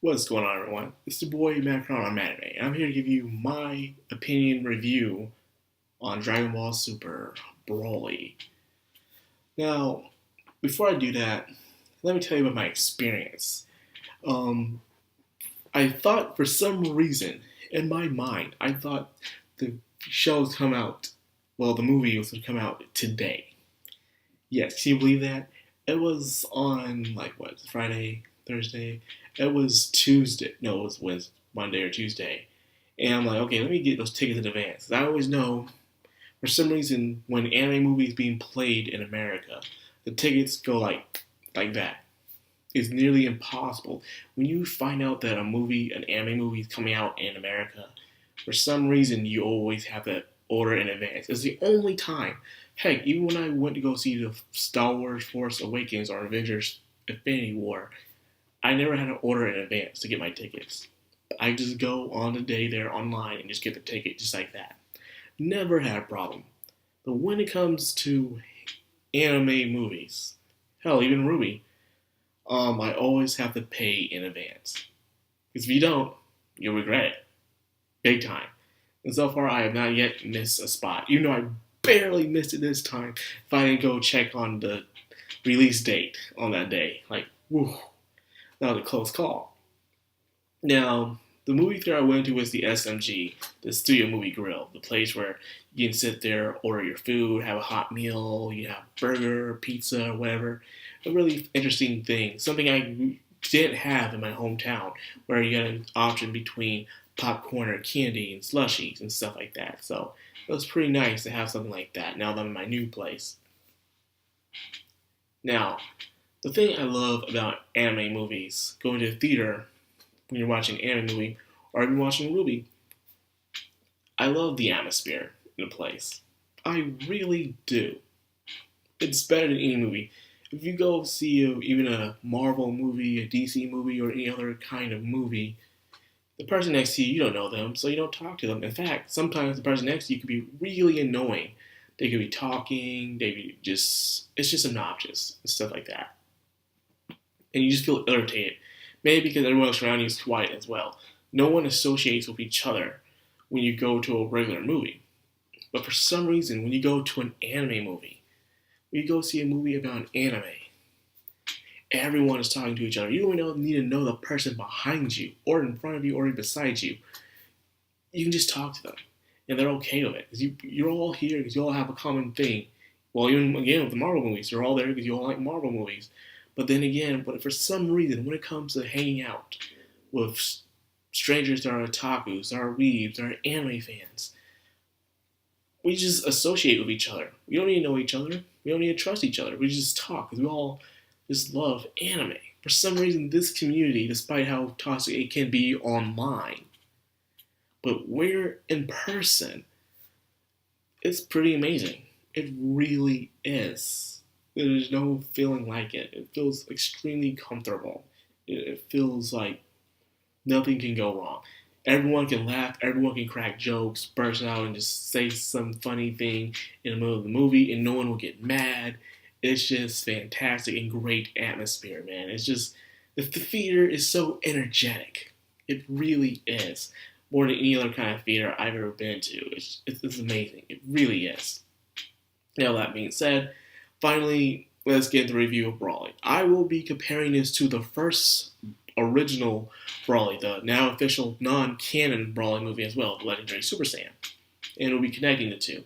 What's going on, everyone? It's the boy Madcrownxox on Anime, and I'm here to give you my opinion review on Dragon Ball Super Broly. Now, before I do that, let me tell you about my experience. Um, I thought for some reason, in my mind, I thought the show was come out, the movie was going to come out today. Yes, can you believe that? It was on, Friday, Thursday? It was Tuesday. No, it was Wednesday, Monday or Tuesday. And I'm like, okay, let me get those tickets in advance. I always know, for some reason, when anime movies being played in America, the tickets go like that. It's nearly impossible. When you find out that an anime movie is coming out in America, for some reason you always have to order in advance. It's the only time. Heck, even when I went to go see the Star Wars Force Awakens or Avengers Infinity War, I never had to order in advance to get my tickets. I just go on the day there online and just get the ticket just like that. Never had a problem. But when it comes to anime movies, hell, even Ruby, I always have to pay in advance. Because if you don't, you'll regret it. Big time. And so far, I have not yet missed a spot. Even though I barely missed it this time, if I didn't go check on the release date on that day. Whew, that was a close call. Now, the movie theater I went to was the SMG, the Studio Movie Grill, the place where you can sit there, order your food, have a hot meal, you have burger, pizza, whatever. A really interesting thing, something I didn't have in my hometown, where you got an option between popcorn or candy and slushies and stuff like that. So it was pretty nice to have something like that now that I'm in my new place. Now, the thing I love about anime movies, going to the theater when you're watching an anime movie or even watching Ruby, I love the atmosphere in a place. I really do. It's better than any movie. If you go see even a Marvel movie, a DC movie, or any other kind of movie, the person next to you, you don't know them, so you don't talk to them. In fact, sometimes the person next to you could be really annoying. They could be talking, it's just obnoxious and stuff like that. And you just feel irritated. Maybe because everyone else around you is quiet as well. No one associates with each other when you go to a regular movie. But for some reason, when you go to an anime movie, when you go see a movie about an anime, everyone is talking to each other. You don't even need to know the person behind you, or in front of you, or beside you. You can just talk to them, and they're okay with it. Because you're all here because you all have a common thing. Well, even again with the Marvel movies, you're all there because you all like Marvel movies. But then again, for some reason, when it comes to hanging out with strangers that are otakus, that are weebs, that are anime fans, we just associate with each other. We don't need to know each other. We don't need to trust each other. We just talk because we all just love anime. For some reason, this community, despite how toxic it can be online, but we're in person, it's pretty amazing. It really is. There's no feeling like it. It feels extremely comfortable. It feels like nothing can go wrong. Everyone can laugh, everyone can crack jokes, burst out and just say some funny thing in the middle of the movie, and no one will get mad. It's just fantastic and great atmosphere, man. It's just, the theater is so energetic. It really is. More than any other kind of theater I've ever been to. It's amazing. It really is. Now, that being said, finally, let's get the review of Broly. I will be comparing this to the first original Broly, the now official non-canon Broly movie as well, the Legendary Super Saiyan. And we'll be connecting the two,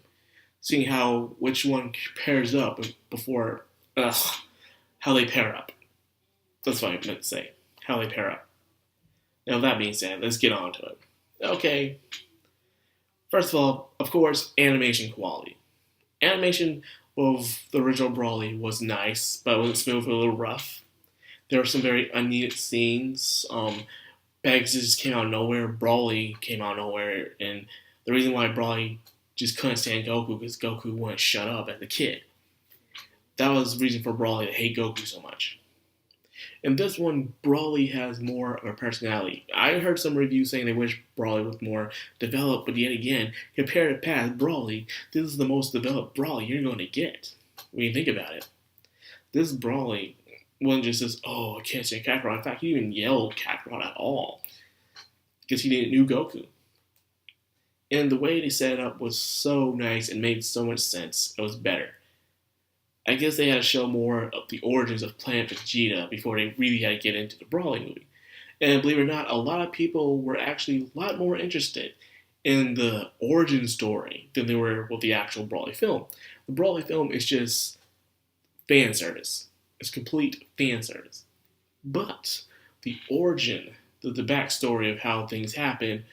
seeing which one pairs up before, how they pair up. That's what I meant to say, how they pair up. Now, that being said, let's get on to it. Okay, first of all, of course, animation quality. Animation of the original Broly was nice, but it wasn't smooth, a little rough. There were some very unneeded scenes. Pegasus just came out of nowhere. Broly came out of nowhere. And the reason why Broly just couldn't stand Goku because Goku wouldn't shut up as a kid. That was the reason for Broly to hate Goku so much. In this one, Broly has more of a personality. I heard some reviews saying they wish Broly was more developed, but yet again, compared to past Broly, this is the most developed Broly you're going to get when you think about it. This Broly wasn't just this, oh, I can't say Kakarot. In fact, he didn't even yell Kakarot at all because he didn't know Goku. And the way they set it up was so nice and made so much sense. It was better. I guess they had to show more of the origins of Planet Vegeta before they really had to get into the Broly movie. And believe it or not, a lot of people were actually a lot more interested in the origin story than they were with the actual Broly film. The Broly film is just fan service. It's complete fan service. But the origin, the backstory of how things happen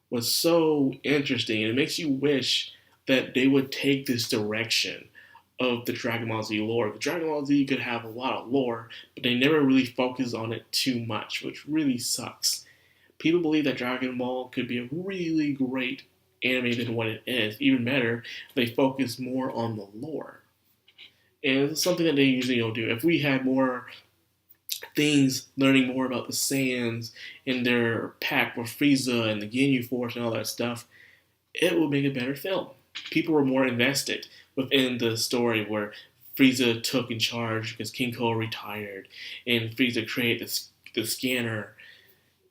was so interesting, and it makes you wish that they would take this direction of the Dragon Ball Z lore. The Dragon Ball Z could have a lot of lore, but they never really focus on it too much, which really sucks. People believe that Dragon Ball could be a really great anime than what it is. Even better, they focus more on the lore. And it's something that they usually don't do. If we had more things learning more about the Saiyans and their pact with Frieza and the Ginyu Force and all that stuff, it would make a better film. People were more invested within the story where Frieza took in charge because King Ko retired and Frieza created the scanner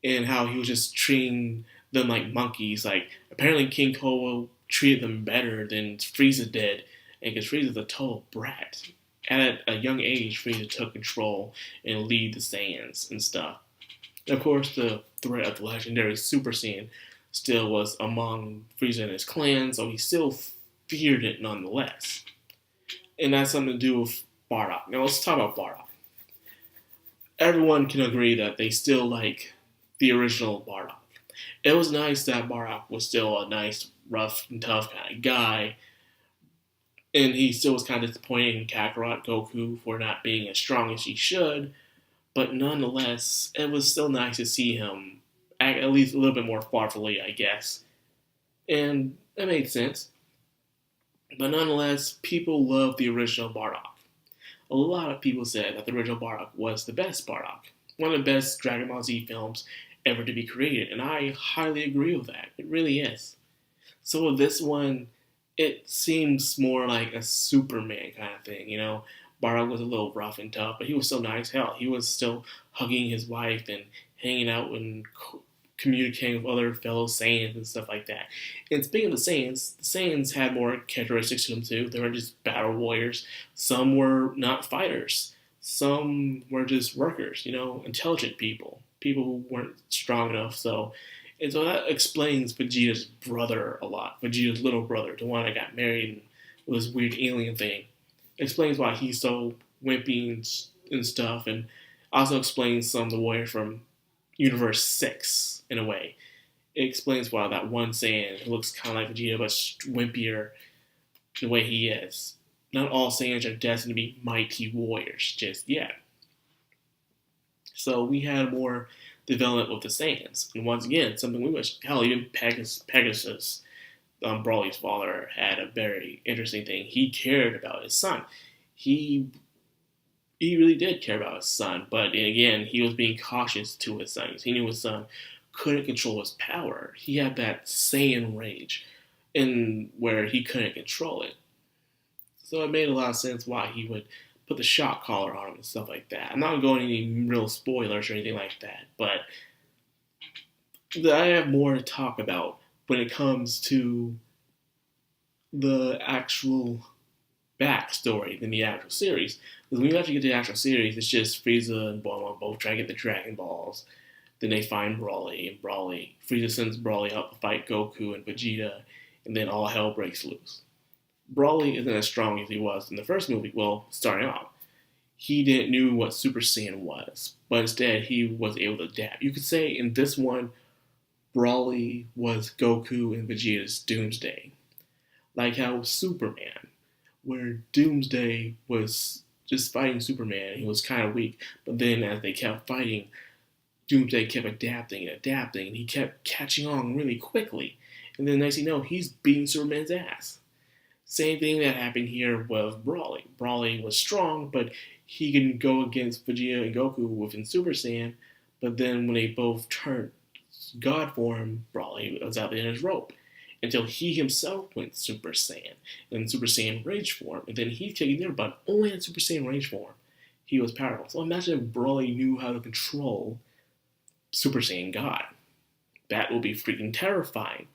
and how he was just treating them like monkeys. Like, apparently King Ko treated them better than Frieza did, and because Frieza's a total brat. At a young age, Frieza took control and lead the Saiyans and stuff. And of course, the threat of the legendary Super Saiyan still was among Frieza and his clan, so he still feared it nonetheless. And that's something to do with Bardock. Now let's talk about Bardock. Everyone can agree that they still like the original Bardock. It was nice that Bardock was still a nice, rough and tough kind of guy, and he still was kind of disappointed in Kakarot Goku for not being as strong as he should, but nonetheless, it was still nice to see him act at least a little bit more thoughtfully, I guess. And that made sense. But nonetheless, people loved the original Bardock. A lot of people said that the original Bardock was the best Bardock. One of the best Dragon Ball Z films ever to be created, and I highly agree with that. It really is. So with this one, it seems more like a Superman kind of thing, you know. Bardock was a little rough and tough, but he was so nice. Hell, he was still hugging his wife and hanging out and communicating with other fellow Saiyans and stuff like that. And speaking of the Saiyans had more characteristics to them too. They weren't just battle warriors. Some were not fighters. Some were just workers, you know, intelligent people. People who weren't strong enough, and so that explains Vegeta's brother a lot. Vegeta's little brother, the one that got married with this weird alien thing. It explains why he's so wimpy and stuff, and also explains some of the warrior from Universe 6, in a way. It explains why that one Saiyan who looks kind of like Vegeta, but wimpier the way he is. Not all Saiyans are destined to be mighty warriors just yet. So we had more development with the Saiyans. And once again, something we wish, hell, even Pegasus, Broly's father, had a very interesting thing. He cared about his son. He really did care about his son, but again, he was being cautious to his son. He knew his son couldn't control his power. He had that Saiyan rage, and where he couldn't control it. So it made a lot of sense why he would put the shock collar on him and stuff like that. I'm not going into any real spoilers or anything like that, but I have more to talk about when it comes to the actual backstory than the actual series. Because when you actually get to the actual series, it's just Frieza and Bulma both trying to get the Dragon Balls. Then they find Broly, and Frieza sends Broly out to fight Goku and Vegeta, and then all hell breaks loose. Broly isn't as strong as he was in the first movie. Well, starting off, he didn't know what Super Saiyan was, but instead he was able to adapt. You could say in this one, Broly was Goku and Vegeta's Doomsday. Like how Superman, where Doomsday was just fighting Superman, he was kind of weak, but then as they kept fighting, Doomsday kept adapting and adapting, and he kept catching on really quickly. And then next thing you know, he's beating Superman's ass. Same thing that happened here with Broly. Broly was strong, but he can go against Vegeta and Goku within Super Saiyan, but then when they both turned God form, Broly was out there in his rope. Until he himself went Super Saiyan, and Super Saiyan Rage form, and then he taken their butt only in Super Saiyan Rage form. he was powerful. So imagine if Broly knew how to control Super Saiyan God. That would be freaking terrifying.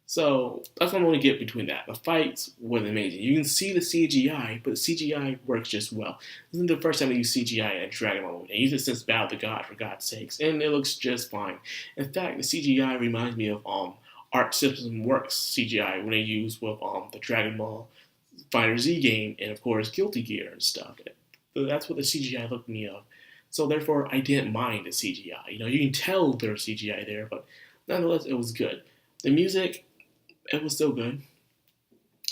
So that's what I'm going to get between that. The fights was amazing. You can see the CGI, but the CGI works just well. This isn't the first time they use CGI in a Dragon Ball movie. They use it since Battle of the God, for God's sakes, and it looks just fine. In fact, the CGI reminds me of Art System Works CGI when they use with the Dragon Ball Fighter Z game and of course Guilty Gear and stuff. So that's what the CGI looked me of. So therefore, I didn't mind the CGI. You can tell there's CGI there, but nonetheless, it was good. The music, it was still good.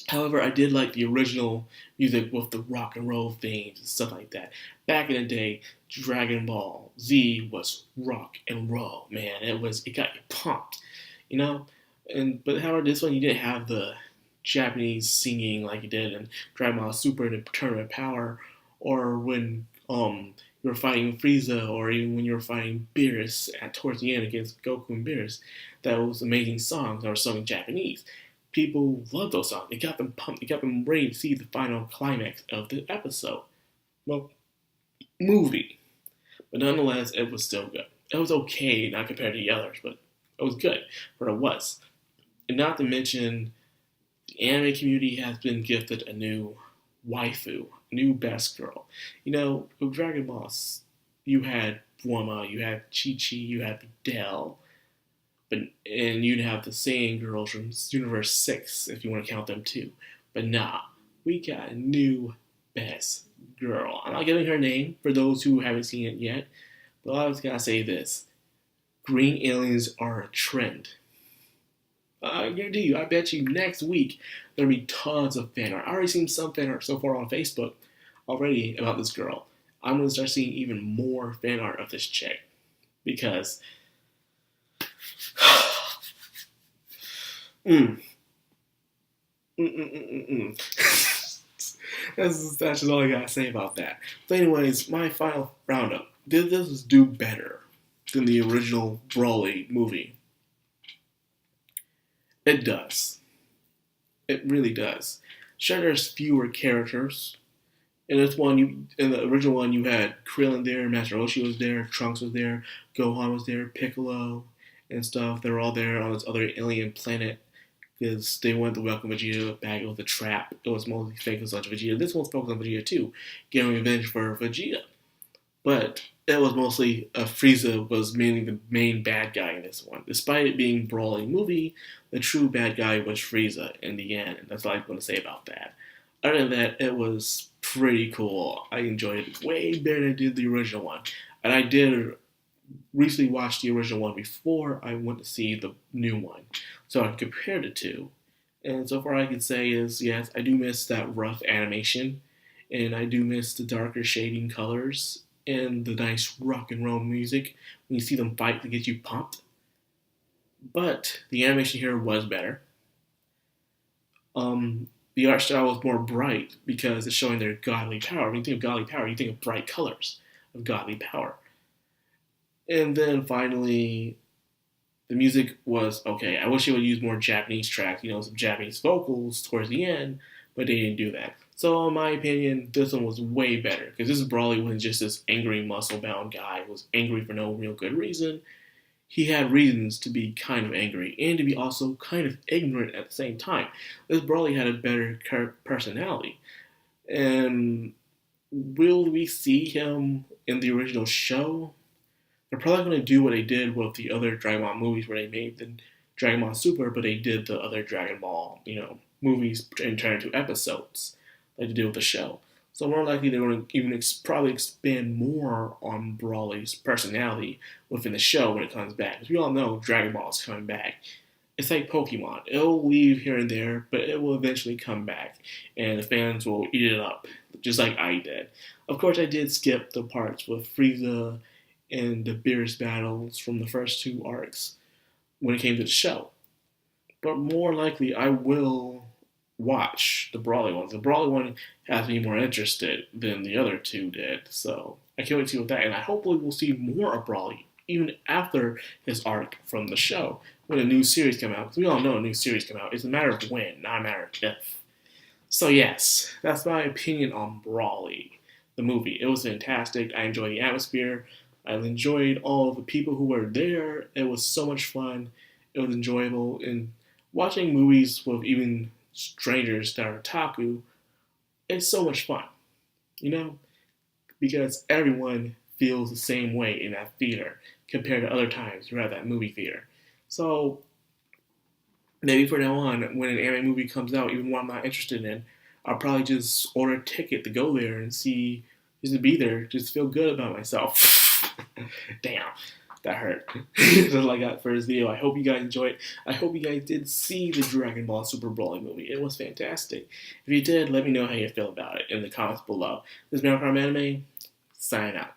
However, I did like the original music with the rock and roll themes and stuff like that. Back in the day, Dragon Ball Z was rock and roll, man. It got you pumped, you know. But however, this one you didn't have the Japanese singing like you did in Dragon Ball Super to Tournament Power, or when you were fighting Frieza, or even when you were fighting Beerus towards the end against Goku and Beerus. That was amazing songs that were sung in Japanese. People loved those songs. It got them pumped. It got them ready to see the final climax of the episode. Well, movie. But nonetheless, it was still good. It was okay, not compared to the others, but it was good for what it was. And not to mention, the anime community has been gifted a new waifu, a new best girl. With Dragon Ball, you had Bulma, you had Chi-Chi, you had Videl, and you'd have the Saiyan girls from Universe 6, if you want to count them too. But nah, we got a new best girl. I'm not giving her name for those who haven't seen it yet, but I was gotta say this. Green aliens are a trend. I guarantee you, I bet you next week there'll be tons of fan art. I already seen some fan art so far on Facebook already about this girl. I'm going to start seeing even more fan art of this chick. Because that's just all I gotta say about that. But anyways, my final roundup. Did this do better than the original Broly movie? It does. It really does. Sure, there's fewer characters. In the original one, you had Krillin there, Master Roshi was there, Trunks was there, Gohan was there, Piccolo, and stuff. They were all there on this other alien planet because they wanted to welcome Vegeta back. It was a trap. It was mostly focused on Vegeta. This one's focused on Vegeta too, getting revenge for Vegeta. But it was mostly Frieza was mainly the main bad guy in this one. Despite it being a brawling movie, the true bad guy was Frieza in the end. And that's all I'm going to say about that. Other than that, it was pretty cool. I enjoyed it way better than I did the original one. And I did recently watch the original one before I went to see the new one. So I compared the two. And so far I can say is, yes, I do miss that rough animation. And I do miss the darker shading colors and the nice rock and roll music when you see them fight to get you pumped. But the animation here was better. The art style was more bright because it's showing their godly power. When you think of godly power, you think of bright colors of godly power. And then finally, the music was okay. I wish they would use more Japanese tracks, some Japanese vocals towards the end, but they didn't do that. So in my opinion, this one was way better because this Broly wasn't just this angry, muscle-bound guy who was angry for no real good reason. He had reasons to be kind of angry and to be also kind of ignorant at the same time. This Broly had a better personality. And will we see him in the original show? They're probably going to do what they did with the other Dragon Ball movies where they made the Dragon Ball Super, but they did the other Dragon Ball, movies and turned into episodes like they did with the show. So more likely they're going to even probably expand more on Broly's personality within the show when it comes back. Because we all know Dragon Ball is coming back. It's like Pokemon. It'll leave here and there, but it will eventually come back. And the fans will eat it up, just like I did. Of course, I did skip the parts with Frieza and the Beerus battles from the first two arcs when it came to the show. But more likely, I will watch the Broly ones. The Broly one has me more interested than the other two did, so I can't wait to see what that. And I hopefully will see more of Broly even after his arc from the show when a new series come out. Because we all know a new series come out. It's a matter of when, not a matter of if. So yes, that's my opinion on Broly. the movie. It was fantastic. I enjoyed the atmosphere. I enjoyed all the people who were there. It was so much fun. It was enjoyable. And watching movies with even strangers that are otaku, it's so much fun, you know? Because everyone feels the same way in that theater compared to other times you're at that movie theater. So maybe from now on, when an anime movie comes out, even one I'm not interested in, I'll probably just order a ticket to go there and see, just to be there, just feel good about myself. Damn, that hurt. That's all I got for this video. I hope you guys enjoyed. I hope you guys did see the Dragon Ball Super Broly movie. It was fantastic. If you did, let me know how you feel about it in the comments below. This is Madcrownxox Anime, signing out.